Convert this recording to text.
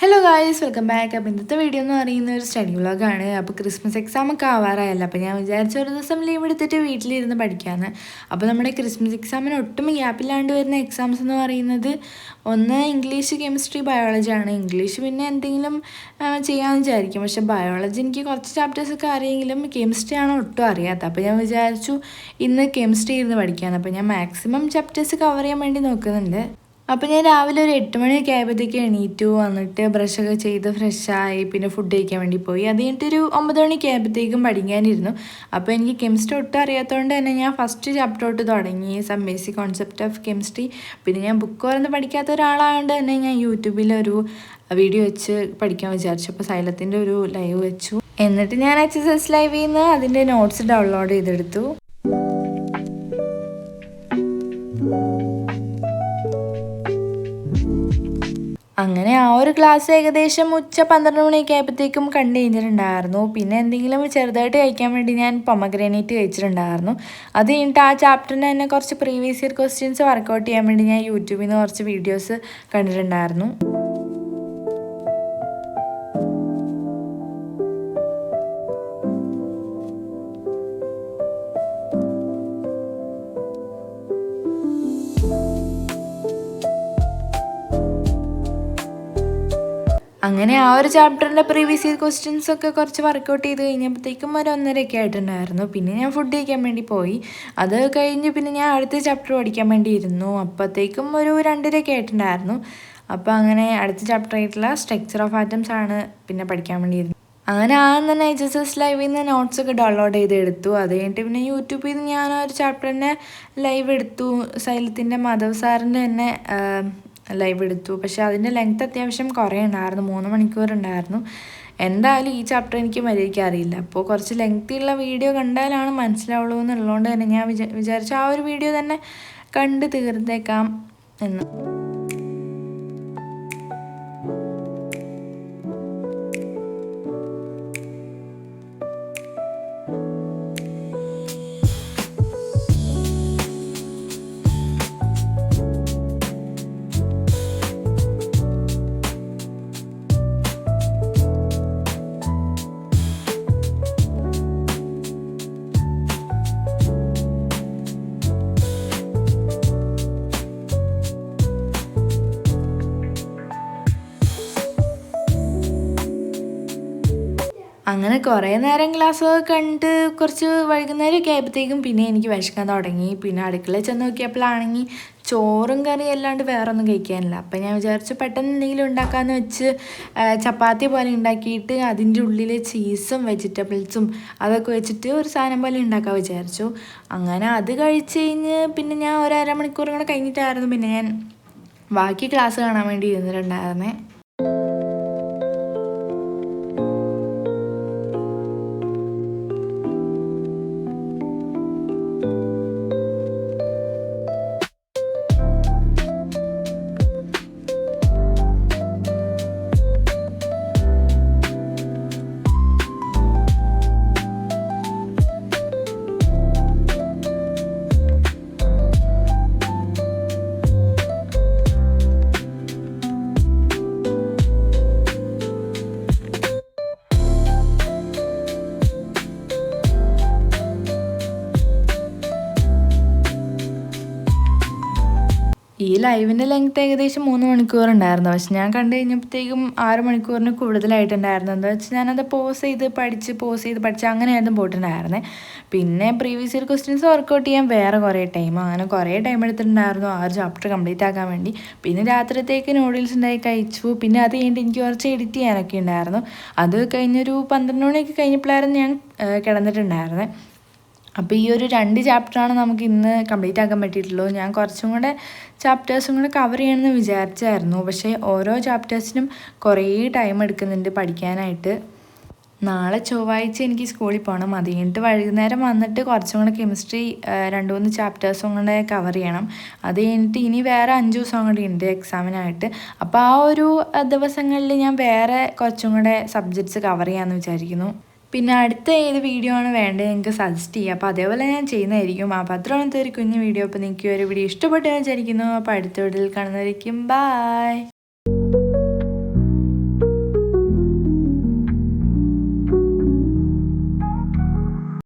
Hello guys, welcome back. അപ്പോൾ ഇന്നത്തെ video എന്ന് പറയുന്ന ഒരു സ്റ്റഡി വ്ളോഗാണ്. അപ്പോൾ ക്രിസ്മസ് എക്സാം ഒക്കെ ആവാറായല്ലോ. അപ്പോൾ ഞാൻ വിചാരിച്ച ഒരു ദിവസം ലീവ് എടുത്തിട്ട് വീട്ടിലിരുന്ന് പഠിക്കാമെന്ന്. അപ്പോൾ നമ്മുടെ ക്രിസ്മസ് എക്സാമിന് ഒട്ടും ഗ്യാപ്പില്ലാണ്ട് വരുന്ന എക്സാംസ് എന്ന് പറയുന്നത് ഒന്ന് ഇംഗ്ലീഷ്, കെമിസ്ട്രി, ബയോളജി ആണ്. ഇംഗ്ലീഷ് പിന്നെ എന്തെങ്കിലും ചെയ്യാമെന്ന് വിചാരിക്കും. പക്ഷേ ബയോളജി എനിക്ക് കുറച്ച് ചാപ്റ്റേഴ്സൊക്കെ അറിയെങ്കിലും കെമിസ്ട്രി ആണ് ഒട്ടും അറിയാത്തത്. അപ്പോൾ ഞാൻ വിചാരിച്ചു ഇന്ന് കെമിസ്ട്രി ഇരുന്ന് പഠിക്കാമെന്ന്. അപ്പോൾ ഞാൻ മാക്സിമം ചാപ്റ്റേഴ്സ് കവർ ചെയ്യാൻ വേണ്ടി നോക്കുന്നുണ്ട്. അപ്പോൾ ഞാൻ രാവിലെ ഒരു 8 മണിയൊക്കെ ആയപ്പോഴത്തേക്ക് എണീറ്റു. വന്നിട്ട് ബ്രഷൊക്കെ ചെയ്ത് ഫ്രഷായി, പിന്നെ ഫുഡ് കഴിക്കാൻ വേണ്ടി പോയി. അത് കഴിഞ്ഞിട്ടൊരു 9 മണിയൊക്കെ ആയപ്പോഴത്തേക്കും പഠിക്കാനിരുന്നു. അപ്പോൾ എനിക്ക് കെമിസ്ട്രി ഒട്ടും അറിയാത്തതുകൊണ്ട് തന്നെ ഞാൻ ഫസ്റ്റ് ചാപ്റ്റർ തൊട്ട് തുടങ്ങി, some basic concept of chemistry. പിന്നെ ഞാൻ ബുക്ക് തുറന്ന് പഠിക്കാത്ത ഒരാളായതുകൊണ്ട് തന്നെ ഞാൻ യൂട്യൂബിലൊരു വീഡിയോ വെച്ച് പഠിക്കാൻ വിചാരിച്ചു. അപ്പോൾ സൈലത്തിൻ്റെ ഒരു ലൈവ് വെച്ചു. എന്നിട്ട് ഞാൻ HSS ലൈവിൽ നിന്ന് അതിൻ്റെ നോട്ട്സ് ഡൗൺലോഡ് ചെയ്തെടുത്തു. അങ്ങനെ ആ ഒരു ക്ലാസ് ഏകദേശം ഉച്ച 12 മണിയൊക്കെ ആയപ്പോഴത്തേക്കും കണ്ടു കഴിഞ്ഞിട്ടുണ്ടായിരുന്നു. പിന്നെ എന്തെങ്കിലും ചെറുതായിട്ട് കഴിക്കാൻ വേണ്ടി ഞാൻ പൊമഗ്രാനേറ്റ് കഴിച്ചിട്ടുണ്ടായിരുന്നു. അത് കഴിഞ്ഞിട്ട് ആ ചാപ്റ്ററിന് തന്നെ കുറച്ച് പ്രീവിയസ് ഇയർ ക്വസ്റ്റ്യൻസ് വർക്കൗട്ട് ചെയ്യാൻ വേണ്ടി ഞാൻ യൂട്യൂബിൽ നിന്ന് കുറച്ച് വീഡിയോസ് കണ്ടിട്ടുണ്ടായിരുന്നു. അങ്ങനെ ആ ഒരു ചാപ്റ്ററിൻ്റെ പ്രീവിയസ് ഇയർ ക്വസ്റ്റ്യൻസ് ഒക്കെ കുറച്ച് വർക്കൗട്ട് ചെയ്ത് കഴിഞ്ഞപ്പോഴത്തേക്കും ഒരു 1:30 ആയിട്ടുണ്ടായിരുന്നു. പിന്നെ ഞാൻ ഫുഡ് കഴിക്കാൻ വേണ്ടി പോയി. അത് കഴിഞ്ഞ് പിന്നെ ഞാൻ അടുത്ത ചാപ്റ്റർ പഠിക്കാൻ വേണ്ടി ഇരുന്നു. അപ്പോഴത്തേക്കും ഒരു 2:30 ആയിട്ടുണ്ടായിരുന്നു. അപ്പോൾ അങ്ങനെ അടുത്ത ചാപ്റ്റർ ആയിട്ടുള്ള സ്ട്രക്ചർ ഓഫ് ആറ്റംസ് ആണ് പിന്നെ പഠിക്കാൻ വേണ്ടി ഇരുന്നത്. അങ്ങനെ ആദ്യം തന്നെ HSS ലൈവിൽ നിന്ന് നോട്ട്സൊക്കെ ഡൗൺലോഡ് ചെയ്തെടുത്തു. അത് കഴിഞ്ഞിട്ട് പിന്നെ യൂട്യൂബിൽ നിന്ന് ഞാൻ ഒരു ചാപ്റ്ററിൻ്റെ ലൈവ് എടുത്തു. സൈലത്തിൻ്റെ മാധവ് സാറിൻ്റെ തന്നെ ലൈവ് എടുത്തു. പക്ഷേ അതിൻ്റെ ലെങ്ത് അത്യാവശ്യം കുറേ ഉണ്ടായിരുന്നു, 3 മണിക്കൂർ ഉണ്ടായിരുന്നു. എന്തായാലും ഈ ചാപ്റ്റർ എനിക്ക് മര്യാദയ്ക്ക് അറിയില്ല. അപ്പോൾ കുറച്ച് ലെങ്തിയുള്ള വീഡിയോ കണ്ടാലാണ് മനസ്സിലാവുള്ളൂ എന്നുള്ളതുകൊണ്ട് തന്നെ ഞാൻ വിചാരിച്ചു ആ ഒരു വീഡിയോ തന്നെ കണ്ട് തീർത്തേക്കാം എന്ന്. അങ്ങനെ കുറേ നേരം ക്ലാസ്സൊക്കെ കണ്ട് കുറച്ച് വൈകുന്നേരമൊക്കെ ആയപ്പോഴത്തേക്കും പിന്നെ എനിക്ക് വിശക്കാൻ തുടങ്ങി. പിന്നെ അടുക്കളയിൽ ചെന്ന് നോക്കിയപ്പോഴാണെങ്കിൽ ചോറും കറിയും അല്ലാണ്ട് വേറെ ഒന്നും കഴിക്കാനില്ല. അപ്പം ഞാൻ വിചാരിച്ചു പെട്ടെന്ന് എന്തെങ്കിലും ഉണ്ടാക്കാമെന്ന് വെച്ച് ചപ്പാത്തി പോലെ ഉണ്ടാക്കിയിട്ട് അതിൻ്റെ ഉള്ളിൽ ചീസും വെജിറ്റബിൾസും അതൊക്കെ വെച്ചിട്ട് ഒരു സാധനം പോലെ ഉണ്ടാക്കാൻ വിചാരിച്ചു. അങ്ങനെ അത് കഴിച്ച് കഴിഞ്ഞ് പിന്നെ ഞാൻ ഒരു അരമണിക്കൂറും കൂടെ കഴിഞ്ഞിട്ടായിരുന്നു പിന്നെ ഞാൻ ബാക്കി ക്ലാസ് കാണാൻ വേണ്ടി ഇരുന്നിട്ടുണ്ടായിരുന്നേ. ഈ ലൈവിൻ്റെ ലെങ്ത് ഏകദേശം 3 മണിക്കൂർ ഉണ്ടായിരുന്നു. പക്ഷെ ഞാൻ കണ്ടു കഴിഞ്ഞപ്പോഴത്തേക്കും 6 മണിക്കൂറിന് കൂടുതലായിട്ടുണ്ടായിരുന്നു. എന്താ വെച്ചാൽ ഞാനത് പോസ് ചെയ്ത് പഠിച്ച് അങ്ങനെയായിരുന്നു പോയിട്ടുണ്ടായിരുന്നത്. പിന്നെ പ്രീവിയസ് ഇയർ ക്വസ്റ്റ്യൻസ് വർക്കൗട്ട് ചെയ്യാൻ വേറെ കുറേ ടൈം, അങ്ങനെ കുറേ ടൈം എടുത്തിട്ടുണ്ടായിരുന്നു ആ ഒരു ചാപ്റ്റർ കംപ്ലീറ്റ് ആക്കാൻ വേണ്ടി. പിന്നെ രാത്രിത്തേക്ക് നൂഡിൽസ് ഉണ്ടായി കഴിച്ചു. പിന്നെ അത് കഴിഞ്ഞിട്ട് എനിക്ക് കുറച്ച് എഡിറ്റ് ചെയ്യാനൊക്കെ ഉണ്ടായിരുന്നു. അത് കഴിഞ്ഞൊരു 12 മണിയൊക്കെ കഴിഞ്ഞപ്പോഴായിരുന്നു ഞാൻ കിടന്നിട്ടുണ്ടായിരുന്നത്. അപ്പോൾ ഈ ഒരു 2 ചാപ്റ്ററാണ് നമുക്ക് ഇന്ന് കംപ്ലീറ്റ് ആക്കാൻ പറ്റിയിട്ടുള്ളൂ. ഞാൻ കുറച്ചും കൂടെ ചാപ്റ്റേഴ്സും കൂടെ കവർ ചെയ്യണമെന്ന് വിചാരിച്ചായിരുന്നു. പക്ഷേ ഓരോ ചാപ്റ്റേഴ്സിനും കുറേ ടൈം എടുക്കുന്നുണ്ട് പഠിക്കാനായിട്ട്. നാളെ ചൊവ്വാഴ്ച എനിക്ക് സ്കൂളിൽ പോകണം. അത് കഴിഞ്ഞിട്ട് വൈകുന്നേരം വന്നിട്ട് കുറച്ചും കൂടെ കെമിസ്ട്രി 2-3 ചാപ്റ്റേഴ്സും കൂടെ കവർ ചെയ്യണം. അത് കഴിഞ്ഞിട്ട് ഇനി വേറെ 5 ദിവസം കൂടി ഉണ്ട് എക്സാമിനായിട്ട്. അപ്പോൾ ആ ഒരു ദിവസങ്ങളിൽ ഞാൻ വേറെ കുറച്ചും കൂടെ സബ്ജക്ട്സ് കവർ ചെയ്യാമെന്ന് വിചാരിക്കുന്നു. പിന്നെ അടുത്ത ഏത് വീഡിയോ ആണ് വേണ്ടത് നിങ്ങൾക്ക് സജസ്റ്റ് ചെയ്യുക. അപ്പോൾ അതേപോലെ ഞാൻ ചെയ്യുന്നതായിരിക്കും. അപ്പോൾ അത്രയാണത്തെ ഒരു കുഞ്ഞു വീഡിയോ. അപ്പോൾ നിങ്ങൾക്ക് ഒരു വീഡിയോ ഇഷ്ടപ്പെട്ടു വിചാരിക്കുന്നു. അപ്പോൾ അടുത്ത വീഡിയോയിൽ കാണുന്നതായിരിക്കും. ബൈ.